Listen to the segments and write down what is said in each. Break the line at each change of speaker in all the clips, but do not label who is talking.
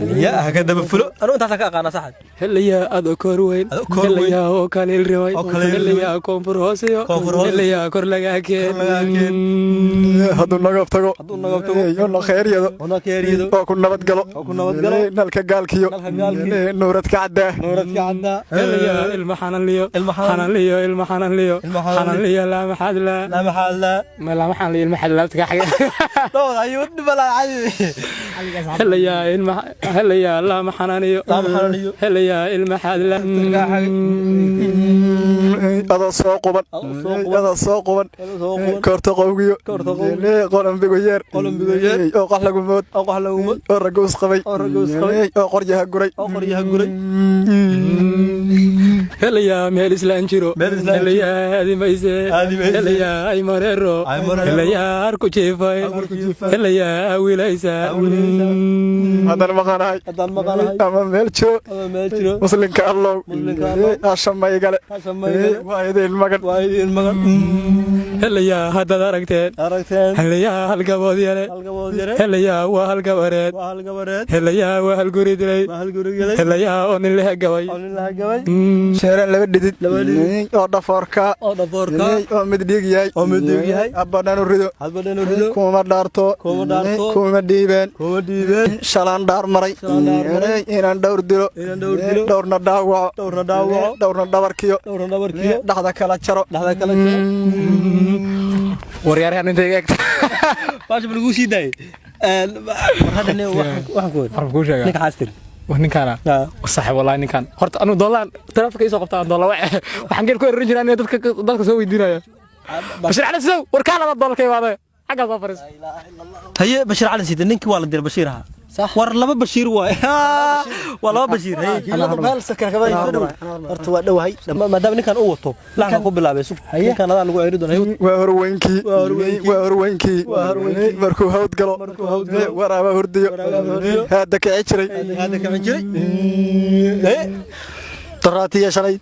هليا هكذا بفلو أنا أنت هتك أقانا صح
هليا أدو كوروين هليا وكان الرواي هليا كونفروسيو هليا كورلاكين
هذا نقطة يلا خير يا كنا بتقلو نلك قال كيو نورتك عدا
هليا المحنان ليو المحنان ليو لا محل لا ما محل لي المحل لا تكحي
لا أيوة بلا عادي
هليا لا محنانيو هليا المحل لا
هذا سوق كرت قوي قلم بيجير أو قحلا قمود الرجوس قوي قريها قري
هليا مهلس لانشيرو هليا هذه ميزة هليا أي مريرو هليا أركو شيفاي هليا ويلايسا
هذا المغنى أما ملشو مسلم كالله عشان ما يقال وايد المغن
هليا هذا دركتين هليا هالقبض يله هليا وهالقبرات هليا وهالقريد هليا أون اللي هجوي شهرين لبديت أو دفوركا أو مدريجي أبدا نريدو كوما دارتو كوما ديبن شلان دار مري إن دور ديرو دورنا داوا دورنا دبركيو دهذا كلا شرو ورياري أنا تيجي
باش بنقولش داي هذا اللي واحد نك حاستر
وهني كان صح والله إني كان هرت أنا دولار ترافق يسوق بتاع دولار وحنقول كل الرجال أنا ضدك سوي دينا بشير على سو وركانا الدولار كيف هذا حاجة صفرس
هي بشير على سيد إنك والد دير بشيرها صح ور لما بشير واي والله بشير هي
أنا بال سكر كمان
أرتوا ده وهاي ما دام إنك أنا أوتو لا أنا أقول بلعب سوق إنك أنا لقوا يريدون هيو
وهروينكي مركو هود قلو ورا هرديو هذا كعشري دراتي يا شري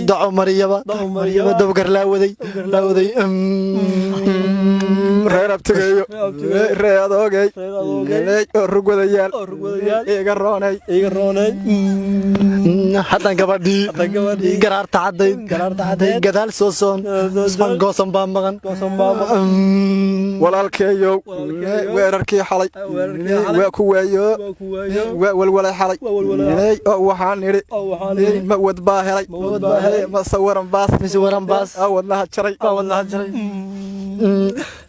دعو مريبا دبقر لاودي reer abtigeeyo reer adoogay rug wadayaal iga roonay hadan gabadhii garaarta cadayd gadaal soo soon goosan baa maqan walaalkeeyo weerarkii xalay waa ku waayo waa walwalay xalay waxaan nidhi ma wad baa helay ma sawaran baas wadnaha jaray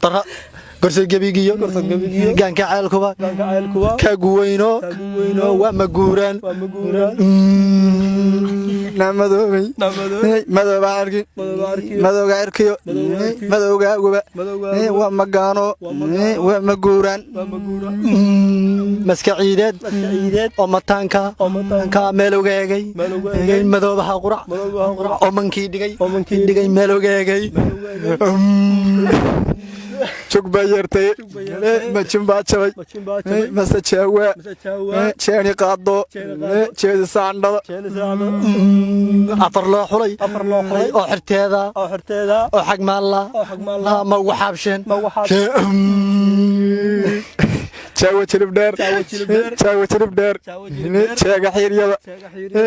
طرا قرص جبيجيو كان كعالكوا كجوينو ومجوران نمدومي مدو بعركي مدو عركيو مدو جاوبا ومجانو ومجوران مسك عيدات ومتانكا ملو جاي مدو بحقرع ومنكي دقي ملو جاي شوك بيرتي ما تشمباتشوي ما ستشوا شاني قادو شيء ساندو أفر له حلي أو حرت هذا أو حق مالا ما هو حابشين شاوي تلبدر شاقة حيريا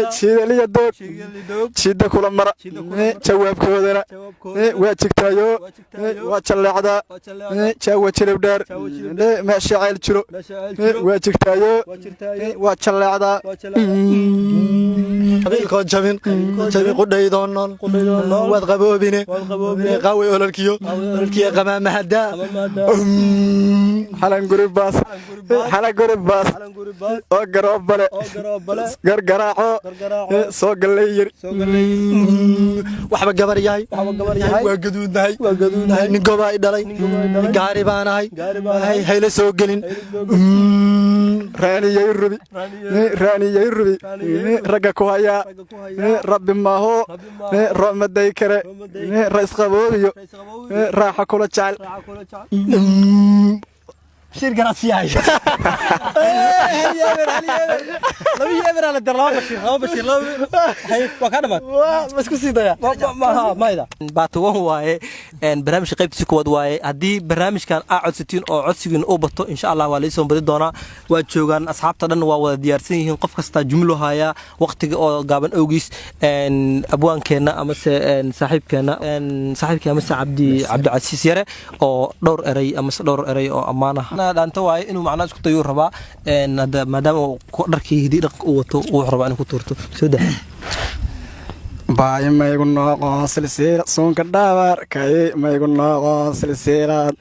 شيدا لي الدور شيدا كل مرة شواب كودنا واتشكتايو واتشلع عدا شاوي تلبدر ما شعيل شرو واتشكتايو واتشلع عدا قبيلكو جبين قدي دونون واتغبوبيني قوي أولركيو قمام مهدا حلان قريب باس حلا قرب باس أو قرب بله قرقراعه سوق الليل وحب الجبر جاي وجدود هاي نجوا إدلي قاربان هاي هاي لسوق جلين راني يربي رجع كويا رب ما هو رم الديكرة رئيس قبوريو راح كل شال bashir garasiyahay
laba yeeber ala dir laba bashir hay waa ka dhamaad
ma isku siidaya
mayda baatuwan waaye barnaamijka qaybtiisa kuwad waaye haddii barnaamijkan aa codsatiin oo codsigiin u bato insha allah waa laysoo badi doonaa waa joogaan asxaabta dhan waa wada diyaarsan yihiin qof kasta jumlo haya waqtiga oo gaaban awgiis abwaankeenna amase saaxiibkeena amase cabdicasiis yare oo dhowr eray oo ammaan ah dhaanta waaye inuu macnaa isku dayuu rabaa maadaama dharkii hidii dhaqanka uu wato wuxuu rabaa inuu ku tuurto soo daa
baay maygu noqon silsiila suunka dhaawarkay maygu noqon silsiilad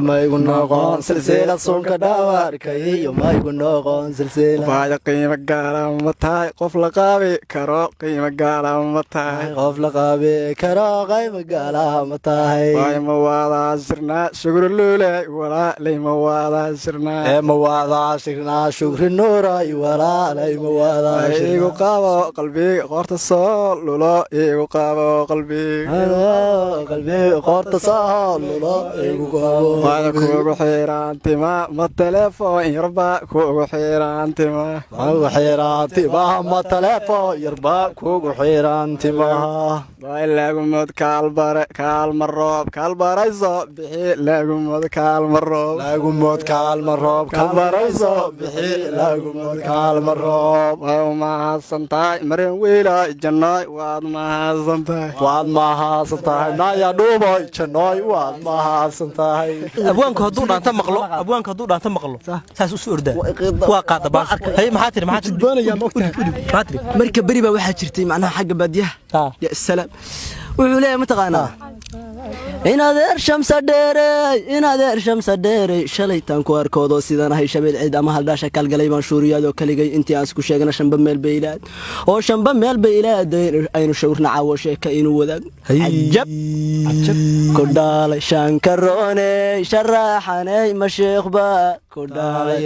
maygu noqon silsiilad suunka dhaawarkay maygu noqon silsiilad baay qiimo gaala ma tahay qof la qaabi karo qiimo gaala ma tahay qof la qaabi karo qiimo gaala ma tahay baay ma wada shirnaa shukri luule walaalay ma wada shirnaa ma wada shirnaa shukri nuuray walaalay ma wada igu qaabo qalbiga qorta soo lulo igu qaabo qalbiga qorta soo lulo igu waana kuugu xiiraantima ma telefoon yarba kuugu xiiraantima ma telefoon yarba kuugu xiiraantima baay laagumod kaalma roob kaalbarayso bixi laagumod kaalma roob kaalbarayso bixi laagumod kaalma roob waa mahadsantahay maryan wiilay jannoy waad mahadsantahay naya dhuuboy jannoy waad mahadsantahay
abwaanku hadduu dhaanta maqlo saas u soo ordaa waa qaada baa hay maxaa tiri
marka bari baa waxaa jirtay macnaha xagga baadiyaha ya salaam wuxuu leeyahay mataqaanaa inaad shamsa dheerey shalaytaan ku arkoodo sidaan ahay shabeel ciid ama haldhaasha kaalgalay baan shuuriyaadoo kaligay intii aan isku sheegana shamba meel bay ilaad oo shamba meel bay ilaaday aynu shawrna caawo sheeka inuu wadaag cajab ku dhaalay shankarooney sharaaxaney masheekhba ku dhaalay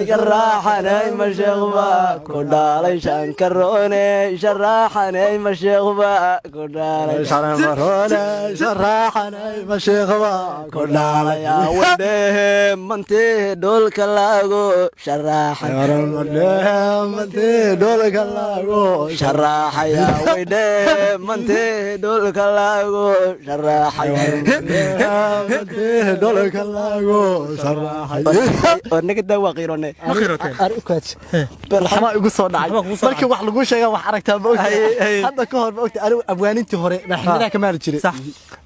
sharaaxaney masheekhba ku dhaalay shankarooney sharaaxaney masheekhba ku dhaalay sharaxanay masheekhba ku dhaalaya wadhehe mantee dhoolka laago sharaxaya wadhehe mantee dhoolka laago sharaxaya dawa qiirone barxama igu soo dhacay markii wax lagu sheega wax aragtaa ma ogtahay hadda ka hor ma ogtahay anigu abwaanintii hore madaxweynaha ka maali jiray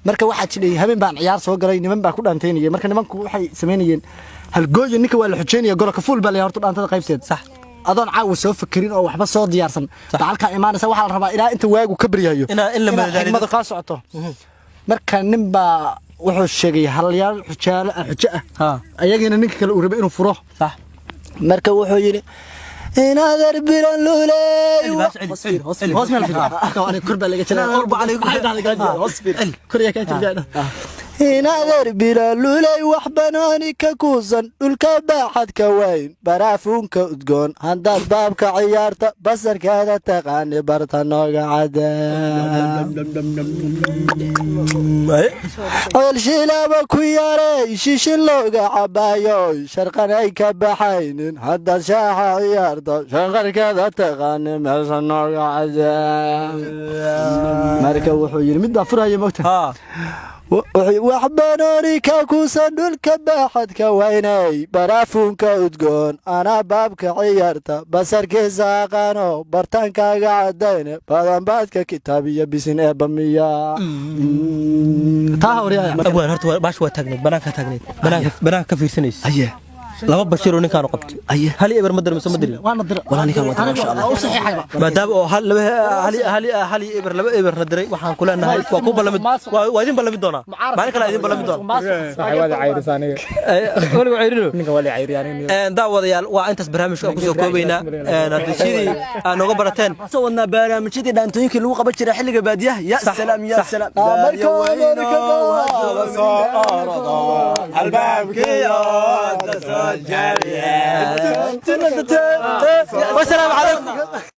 marka waxaa jiray habeen baan ciyaar soo galay niman baa ku dhaanteynayay marka nimanku waxay sameynayeen halgooyo ninka waa la xujeynaya golka fuul baa la horta dhaantada qaybteed sax adoon caawa soo fakirin oo waxba soo diyaarsan halka imaanaysa waxa la rabaa ilaa inta waagu ka baryayo
in la
madadaalida ka socoto marka nin baa wuxuu sheegay halyaal xujaalo xujo ah ayagina ninka kale uu rabay inuu furo sax marka wuxuu yiri inaad arbiran lulay hoosmeel fiican kurba laga jira orba hoosmeel kuriya ka tirjana inaad arbiran lulay wax banaani ka kuusan dhulka baaxad ka weyn baraafunka udgoon haddaad baabka ciyaarta basarkaada taqaani barta nooga cadaan shilaaba ku yaray shishin looga cabaayo sharqanay ka baxaynin haddaad shaaxa ciyaarta shanqarkaada taqaani meesha nooga cadaan marka wuxuu yiri mid baa furaya mogta wax banaani ka kuusan dhulka baaxad ka weynay baraafunka udgoon anaa baabka ciyaarta basarkiisa aqaano bartaankaaga cadayne badanbaadka kitaab iyo bisin ee bamiya
abwaan horta baash waa taagneed banaanka ka fiirsanaysa laba bashir oo ninkaan qabtay hal eber madar mise madari
wala ninkaan wada ma sha Allah oo saxiixayba
maadaama oo hal eber laba eber nadiray waxaan ku leenahay waa ku balamid waa idin balamid doona maalin kale idin balamid doona
saxiibada cayrisaaniga
waliga cayrino
ninka wali cayriyaaniga
daawadayaal waa intaas barnaamijka ku soo koobayna hadii sidii aan uga barateen
soo wadna barnaamijyadii dhaantooyinkii lagu qaban jiray xilliga baadiyaha ya salaam ya salaam
marka albaabkiyo
والسلام عليكم.